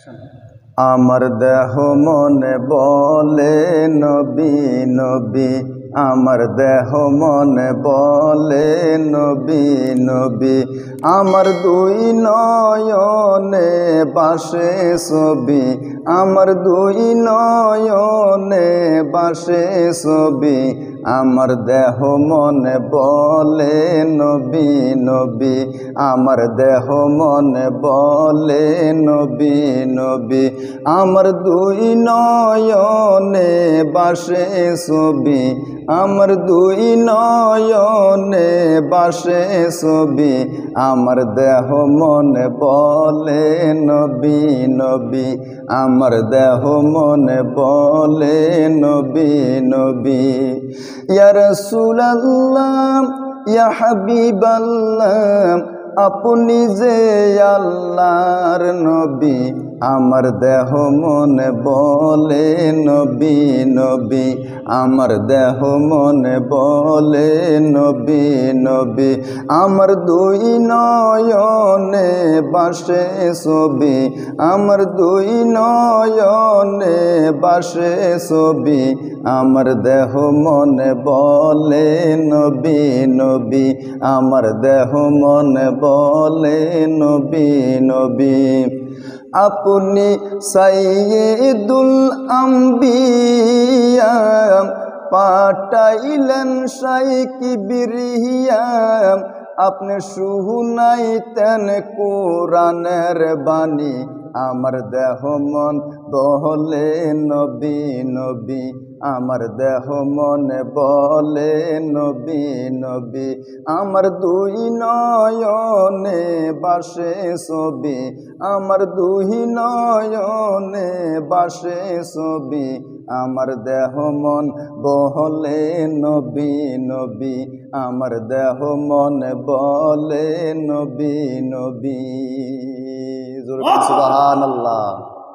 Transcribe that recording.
আমার দেহ মনে বলে নবী নবী, আমার দেহ মনে বলে নবী নবী। আমার দুই নয়নে বাসে ছবি, আমার দুই নয়নে বাসে ছবি। আমার দেহ মনে বলে নবী নবী, আমার দেহ মনে বলে নবী নবী। আমার দুই নয়নে বাসে ছবি, আমার দুই নয়নে বাসে ছবি। আমার দেহ মনে বলে নবী নবী, আমার দেহ মনে বলে নবী নবী। ইয়া রাসূলুল্লাহ ইয়া হাবিবাল্লাহ, আপনি যে আল্লাহর নবী। আমার দেহ মনে বলে নবী নবী, আমার দেহ মনে বলে নবী নবী। আমার দুই নয়নে বাসে ছবি, আমার দুই নয়নে বাসে ছবি। আমার দেহ মনে বলে নবী নবী, আমার দেহ মনে বলে নবী নবী। আপনি সাইয়্যিদুল আম্বিয়া, পাঠাইলেন শাইখ কিবরিয়া। আপনি শুনাইতেন কোরআনের বাণী। আমার দেহ মন বলে নবী নবী, আমার দেহ মনে বলে নবী নবী। আমার দুই নয়নে বাসে ছবি, আমার দুই নয়নে বাসে ছবি। আমার দেহ মন বলে নবী নবী, আমার দেহ মনে বলে নবী নবী। সুবহানাল্লাহ।